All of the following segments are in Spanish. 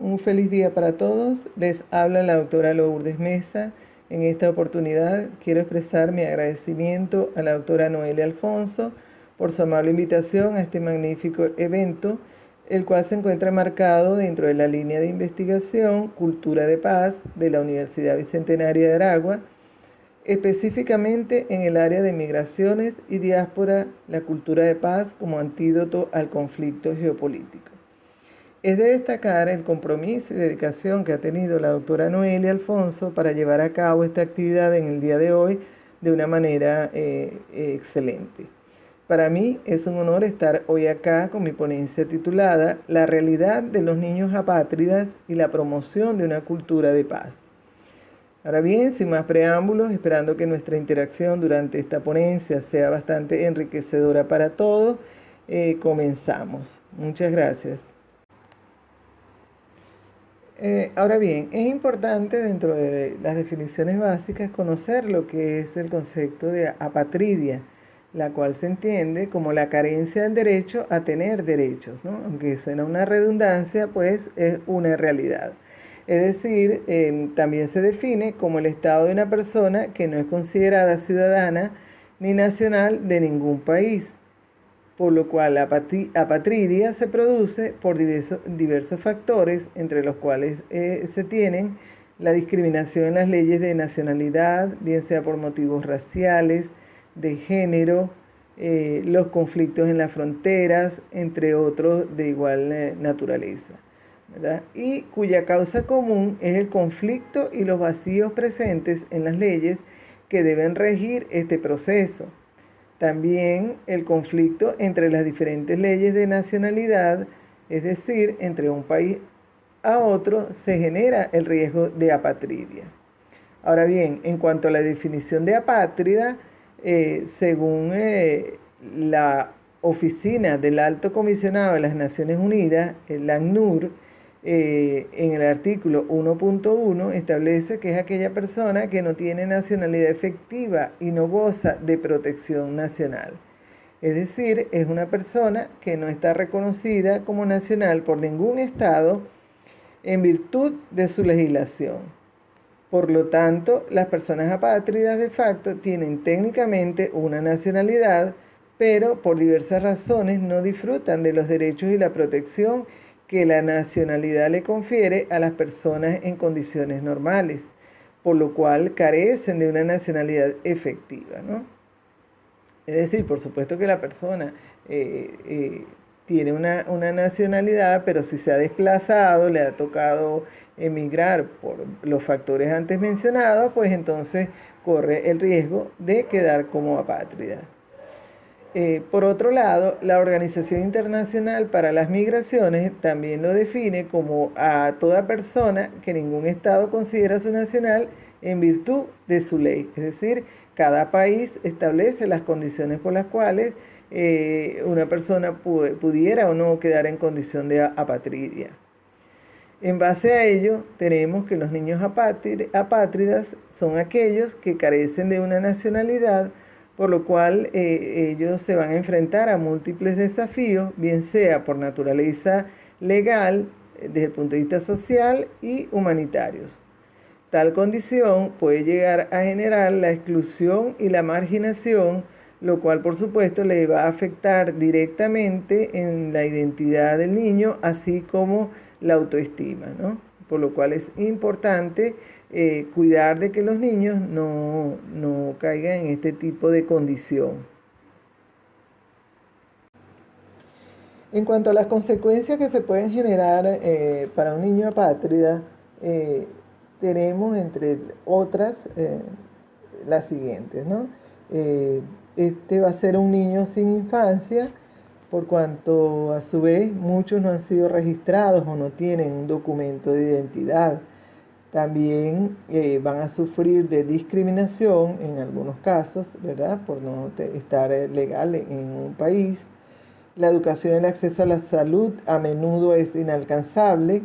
un feliz día para todos. Les habla la doctora Lourdes Mesa. En esta oportunidad quiero expresar mi agradecimiento a la doctora Noelia Alfonso por su amable invitación a este magnífico evento, el cual se encuentra marcado dentro de la línea de investigación Cultura de Paz de la Universidad Bicentenaria de Aragua, específicamente en el área de migraciones y diáspora, la cultura de paz como antídoto al conflicto geopolítico. Es de destacar el compromiso y dedicación que ha tenido la doctora Noelia Alfonso para llevar a cabo esta actividad en el día de hoy de una manera excelente. Para mí es un honor estar hoy acá con mi ponencia titulada La realidad de los niños apátridas y la promoción de una cultura de paz. Ahora bien, sin más preámbulos, esperando que nuestra interacción durante esta ponencia sea bastante enriquecedora para todos, comenzamos. Muchas gracias. Ahora bien, es importante dentro de las definiciones básicas conocer lo que es el concepto de apatridia, la cual se entiende como la carencia del derecho a tener derechos, ¿no? Aunque suena una redundancia, pues es una realidad. Es decir, también se define como el estado de una persona que no es considerada ciudadana ni nacional de ningún país, por lo cual la apatridia se produce por diversos factores, entre los cuales se tienen la discriminación en las leyes de nacionalidad, bien sea por motivos raciales, de género, los conflictos en las fronteras, entre otros de igual naturaleza, ¿verdad? Y cuya causa común es el conflicto y los vacíos presentes en las leyes que deben regir este proceso. También el conflicto entre las diferentes leyes de nacionalidad, es decir, entre un país a otro, se genera el riesgo de apatridia. Ahora bien, en cuanto a la definición de apátrida, según la Oficina del Alto Comisionado de las Naciones Unidas, el ACNUR, en el artículo 1.1 establece que es aquella persona que no tiene nacionalidad efectiva y no goza de protección nacional. Es decir, es una persona que no está reconocida como nacional por ningún estado en virtud de su legislación. Por lo tanto, las personas apátridas de facto tienen técnicamente una nacionalidad, pero por diversas razones no disfrutan de los derechos y la protección que la nacionalidad le confiere a las personas en condiciones normales, por lo cual carecen de una nacionalidad efectiva, ¿no? Es decir, por supuesto que la persona tiene una nacionalidad, pero si se ha desplazado, le ha tocado emigrar por los factores antes mencionados, pues entonces corre el riesgo de quedar como apátrida. Por otro lado, la Organización Internacional para las Migraciones también lo define como a toda persona que ningún estado considera su nacional en virtud de su ley. Es decir, cada país establece las condiciones por las cuales una persona pudiera o no quedar en condición de apatridia. En base a ello, tenemos que los niños apátridas son aquellos que carecen de una nacionalidad, por lo cual ellos se van a enfrentar a múltiples desafíos, bien sea por naturaleza legal, desde el punto de vista social y humanitarios. Tal condición puede llegar a generar la exclusión y la marginación, lo cual por supuesto le va a afectar directamente en la identidad del niño, así como la autoestima, ¿no? Por lo cual es importante cuidar de que los niños no caigan en este tipo de condición. En cuanto a las consecuencias que se pueden generar para un niño apátrida, tenemos entre otras las siguientes, ¿no? Este va a ser un niño sin infancia, por cuanto a su vez muchos no han sido registrados o no tienen un documento de identidad. También van a sufrir de discriminación en algunos casos, ¿verdad? Por no estar legal en un país. La educación y el acceso a la salud a menudo es inalcanzable.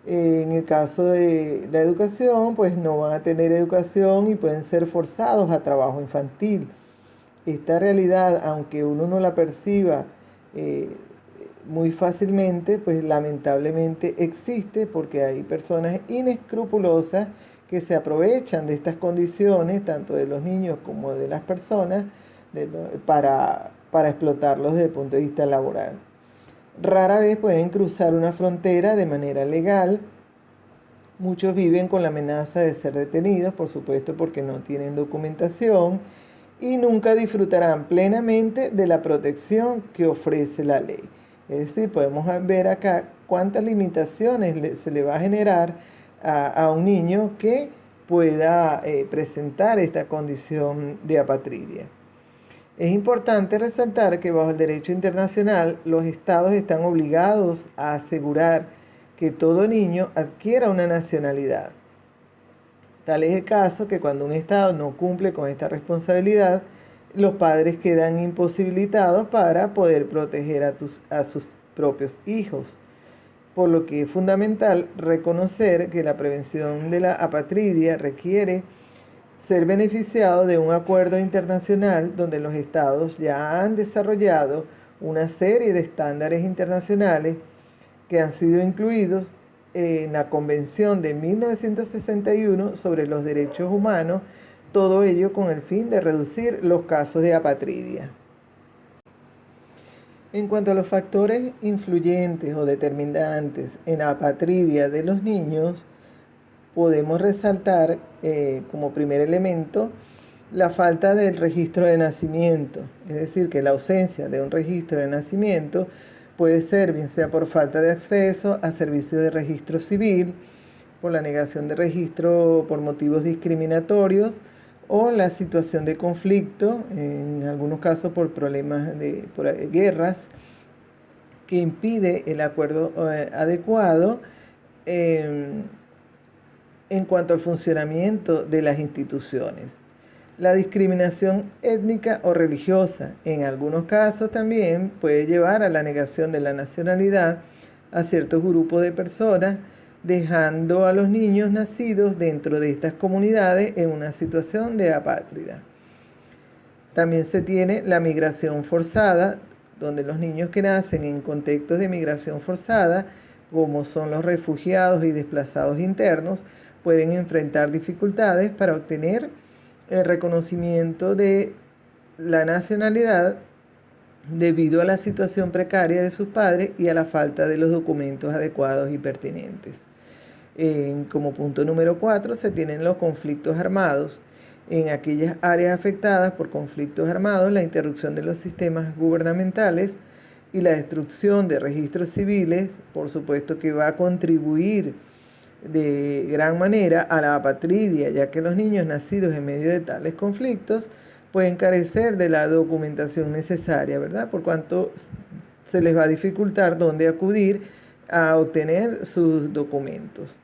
En el caso de la educación, pues no van a tener educación y pueden ser forzados a trabajo infantil. Esta realidad, aunque uno no la perciba muy fácilmente, pues lamentablemente existe, porque hay personas inescrupulosas que se aprovechan de estas condiciones, tanto de los niños como de las personas, para explotarlos desde el punto de vista laboral. Rara vez pueden cruzar una frontera de manera legal. Muchos viven con la amenaza de ser detenidos, por supuesto, porque no tienen documentación, y nunca disfrutarán plenamente de la protección que ofrece la ley. Es decir, podemos ver acá cuántas limitaciones se le va a generar a un niño que pueda presentar esta condición de apatridia. Es importante resaltar que bajo el derecho internacional los estados están obligados a asegurar que todo niño adquiera una nacionalidad. Tal es el caso que cuando un estado no cumple con esta responsabilidad, los padres quedan imposibilitados para poder proteger a sus propios hijos. Por lo que es fundamental reconocer que la prevención de la apatridia requiere ser beneficiado de un acuerdo internacional donde los estados ya han desarrollado una serie de estándares internacionales que han sido incluidos en la Convención de 1961 sobre los Derechos Humanos, todo ello con el fin de reducir los casos de apatridia. En cuanto a los factores influyentes o determinantes en la apatridia de los niños, podemos resaltar como primer elemento la falta del registro de nacimiento, es decir, que la ausencia de un registro de nacimiento puede ser bien sea por falta de acceso a servicios de registro civil, por la negación de registro por motivos discriminatorios o la situación de conflicto, en algunos casos por problemas por guerras, que impide el acuerdo adecuado en cuanto al funcionamiento de las instituciones. La discriminación étnica o religiosa, en algunos casos también puede llevar a la negación de la nacionalidad a ciertos grupos de personas, dejando a los niños nacidos dentro de estas comunidades en una situación de apátrida. También se tiene la migración forzada, donde los niños que nacen en contextos de migración forzada, como son los refugiados y desplazados internos, pueden enfrentar dificultades para obtener el reconocimiento de la nacionalidad debido a la situación precaria de sus padres y a la falta de los documentos adecuados y pertinentes. Como punto número 4 se tienen los conflictos armados. En aquellas áreas afectadas por conflictos armados, la interrupción de los sistemas gubernamentales y la destrucción de registros civiles, por supuesto que va a contribuir de gran manera a la apatridia, ya que los niños nacidos en medio de tales conflictos pueden carecer de la documentación necesaria, ¿verdad? Por cuanto se les va a dificultar dónde acudir a obtener sus documentos.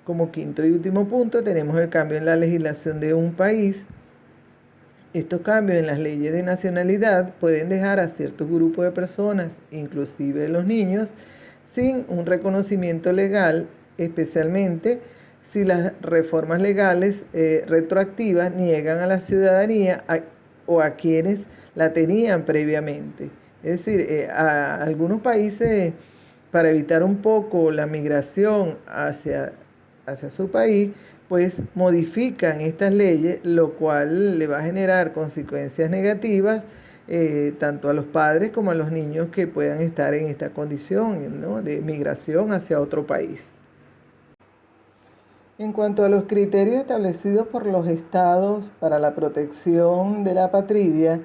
Como quinto y último punto, tenemos el cambio en la legislación de un país. Estos cambios en las leyes de nacionalidad pueden dejar a ciertos grupos de personas, inclusive los niños, sin un reconocimiento legal, especialmente si las reformas legales retroactivas niegan a la ciudadanía o a quienes la tenían previamente. Es decir, a algunos países, para evitar un poco la migración hacia su país, pues modifican estas leyes, lo cual le va a generar consecuencias negativas tanto a los padres como a los niños que puedan estar en esta condición, ¿no?, de migración hacia otro país. En cuanto a los criterios establecidos por los estados para la protección de la apatridia,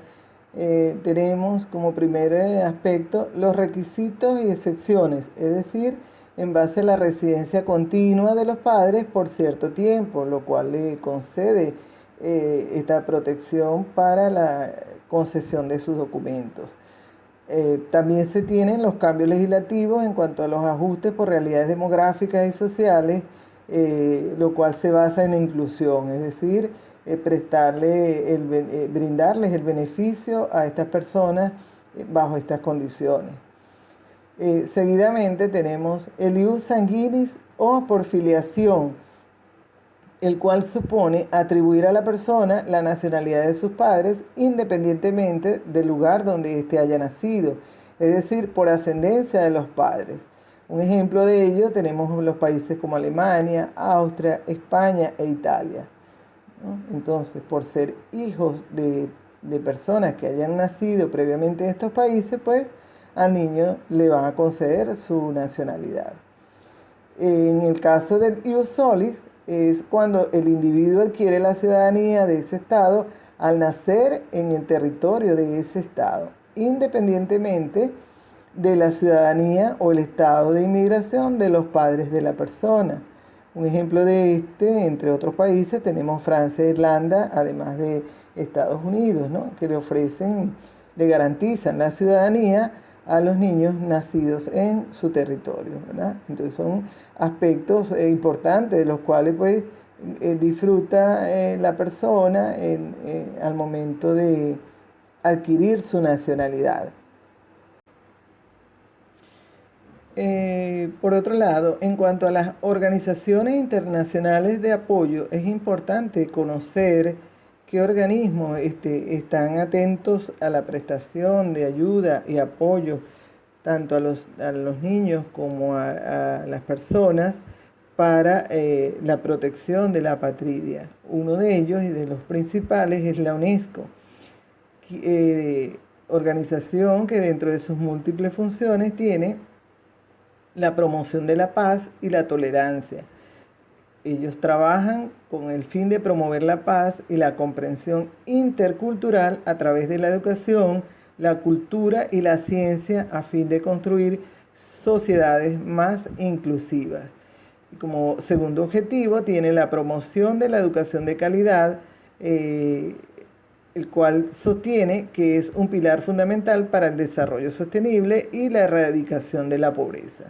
tenemos como primer aspecto los requisitos y excepciones, es decir, en base a la residencia continua de los padres por cierto tiempo, lo cual le concede esta protección para la concesión de sus documentos. También se tienen los cambios legislativos en cuanto a los ajustes por realidades demográficas y sociales, lo cual se basa en la inclusión, es decir, brindarles el beneficio a estas personas bajo estas condiciones. Seguidamente tenemos el ius sanguinis o por filiación, el cual supone atribuir a la persona la nacionalidad de sus padres independientemente del lugar donde éste haya nacido. es decir, por ascendencia de los padres. Un ejemplo de ello tenemos los países como Alemania, Austria, España e Italia, ¿no? Entonces, por ser hijos de personas que hayan nacido previamente en estos países, pues al niño le van a conceder su nacionalidad. En el caso del ius solis, es cuando el individuo adquiere la ciudadanía de ese estado al nacer en el territorio de ese estado, independientemente de la ciudadanía o el estado de inmigración de los padres de la persona. Un ejemplo de entre otros países, tenemos Francia e Irlanda, además de Estados Unidos, ¿no? Que le garantizan la ciudadanía a los niños nacidos en su territorio, ¿verdad? Entonces son aspectos importantes de los cuales pues disfruta la persona al momento de adquirir su nacionalidad. Por otro lado, en cuanto a las organizaciones internacionales de apoyo, es importante conocer qué organismos están atentos a la prestación de ayuda y apoyo tanto a los niños como a las personas para la protección de la apatridia. Uno de ellos y de los principales es la UNESCO, organización que dentro de sus múltiples funciones tiene la promoción de la paz y la tolerancia. Ellos trabajan con el fin de promover la paz y la comprensión intercultural a través de la educación, la cultura y la ciencia a fin de construir sociedades más inclusivas. Y como segundo objetivo tiene la promoción de la educación de calidad, el cual sostiene que es un pilar fundamental para el desarrollo sostenible y la erradicación de la pobreza.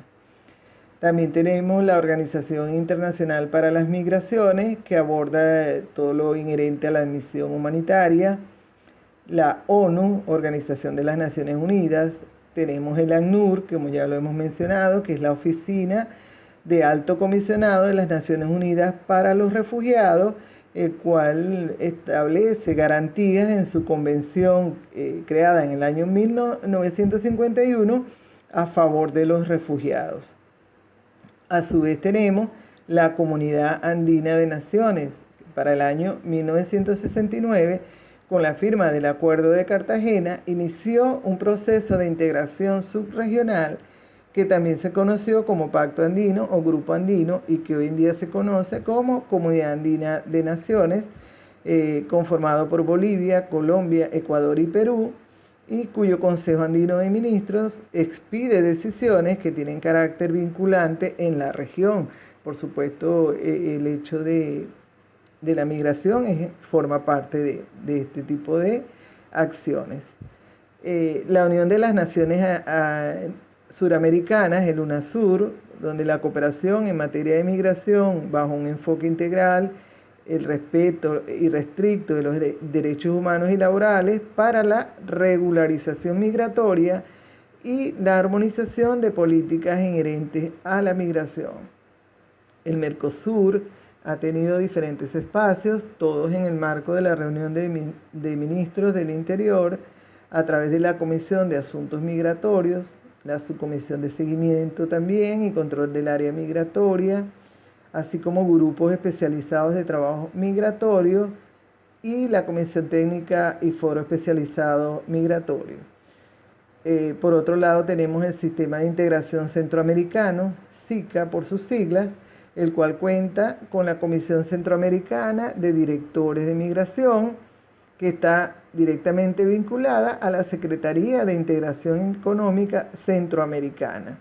También tenemos la Organización Internacional para las Migraciones, que aborda todo lo inherente a la admisión humanitaria. La ONU, Organización de las Naciones Unidas. Tenemos el ACNUR, como ya lo hemos mencionado, que es la Oficina de Alto Comisionado de las Naciones Unidas para los Refugiados, el cual establece garantías en su convención creada en el año 1951 a favor de los refugiados. A su vez tenemos la Comunidad Andina de Naciones. Para el año 1969, con la firma del Acuerdo de Cartagena, inició un proceso de integración subregional que también se conoció como Pacto Andino o Grupo Andino y que hoy en día se conoce como Comunidad Andina de Naciones, conformado por Bolivia, Colombia, Ecuador y Perú, y cuyo Consejo Andino de Ministros expide decisiones que tienen carácter vinculante en la región. Por supuesto, el hecho de la migración forma parte de este tipo de acciones. La Unión de las Naciones Suramericanas, el UNASUR, donde la cooperación en materia de migración bajo un enfoque integral, el respeto irrestricto de los derechos humanos y laborales para la regularización migratoria y la armonización de políticas inherentes a la migración. El Mercosur ha tenido diferentes espacios, todos en el marco de la reunión de ministros del Interior, a través de la Comisión de Asuntos Migratorios, la Subcomisión de Seguimiento también y Control del Área Migratoria, así como grupos especializados de trabajo migratorio y la Comisión Técnica y Foro Especializado Migratorio. Por otro lado, tenemos el Sistema de Integración Centroamericano, SICA por sus siglas, el cual cuenta con la Comisión Centroamericana de Directores de Migración, que está directamente vinculada a la Secretaría de Integración Económica Centroamericana.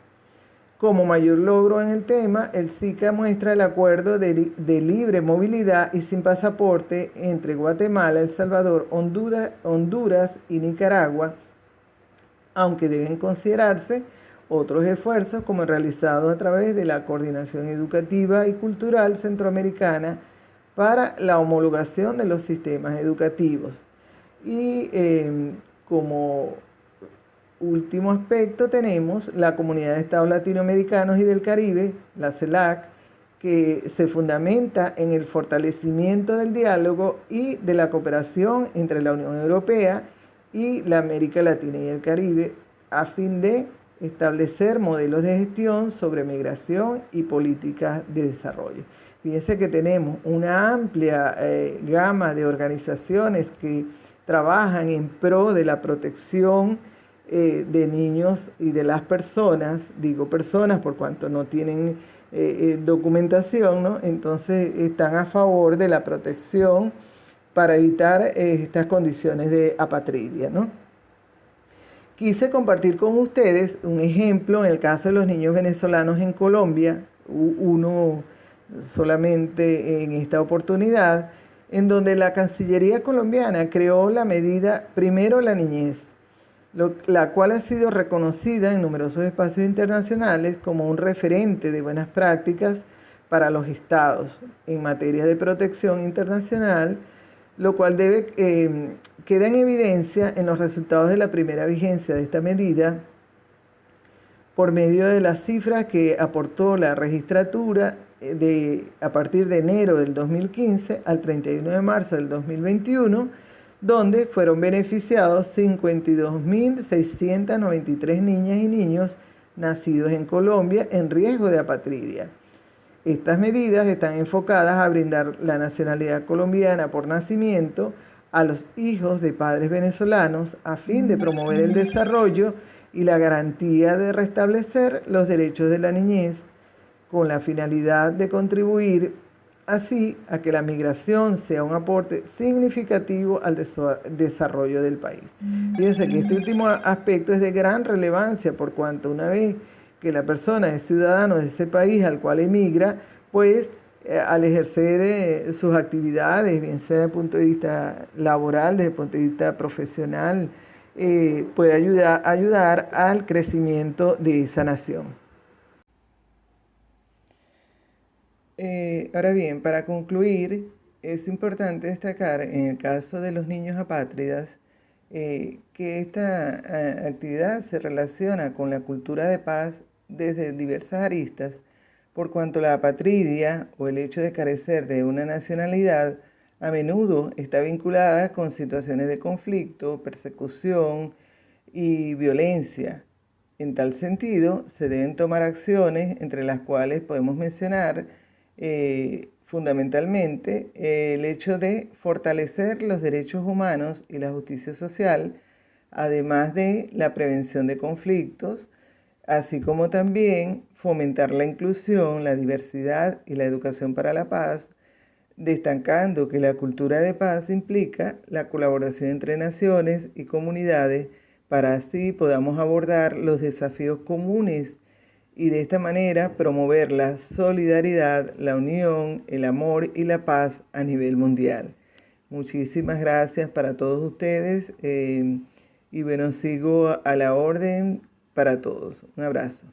Como mayor logro en el tema, el SICA muestra el acuerdo de libre movilidad y sin pasaporte entre Guatemala, El Salvador, Honduras y Nicaragua, aunque deben considerarse otros esfuerzos como realizados a través de la Coordinación Educativa y Cultural Centroamericana para la homologación de los sistemas educativos. Y como último aspecto tenemos la Comunidad de Estados Latinoamericanos y del Caribe, la CELAC, que se fundamenta en el fortalecimiento del diálogo y de la cooperación entre la Unión Europea y la América Latina y el Caribe a fin de establecer modelos de gestión sobre migración y políticas de desarrollo. Fíjense que tenemos una amplia gama de organizaciones que trabajan en pro de la protección de niños y de las personas, digo personas por cuanto no tienen documentación, ¿no? Entonces están a favor de la protección para evitar estas condiciones de apatridia, ¿no? Quise compartir con ustedes un ejemplo en el caso de los niños venezolanos en Colombia, uno solamente en esta oportunidad, en donde la Cancillería colombiana creó la medida Primero la Niñez, la cual ha sido reconocida en numerosos espacios internacionales como un referente de buenas prácticas para los estados en materia de protección internacional, lo cual queda en evidencia en los resultados de la primera vigencia de esta medida por medio de las cifras que aportó la registratura a partir de enero del 2015 al 31 de marzo del 2021, donde fueron beneficiados 52.693 niñas y niños nacidos en Colombia en riesgo de apatridia. Estas medidas están enfocadas a brindar la nacionalidad colombiana por nacimiento a los hijos de padres venezolanos a fin de promover el desarrollo y la garantía de restablecer los derechos de la niñez con la finalidad de contribuir así a que la migración sea un aporte significativo al desarrollo del país. Fíjense que este último aspecto es de gran relevancia por cuanto una vez que la persona es ciudadano de ese país al cual emigra, pues al ejercer sus actividades, bien sea desde el punto de vista laboral, desde el punto de vista profesional, puede ayudar al crecimiento de esa nación. Ahora bien, para concluir, es importante destacar en el caso de los niños apátridas que esta actividad se relaciona con la cultura de paz desde diversas aristas, por cuanto la apatridia o el hecho de carecer de una nacionalidad a menudo está vinculada con situaciones de conflicto, persecución y violencia. En tal sentido, se deben tomar acciones entre las cuales podemos mencionar fundamentalmente el hecho de fortalecer los derechos humanos y la justicia social, además de la prevención de conflictos, así como también fomentar la inclusión, la diversidad y la educación para la paz, destacando que la cultura de paz implica la colaboración entre naciones y comunidades para así podamos abordar los desafíos comunes y de esta manera promover la solidaridad, la unión, el amor y la paz a nivel mundial. Muchísimas gracias para todos ustedes y bueno, sigo a la orden para todos. Un abrazo.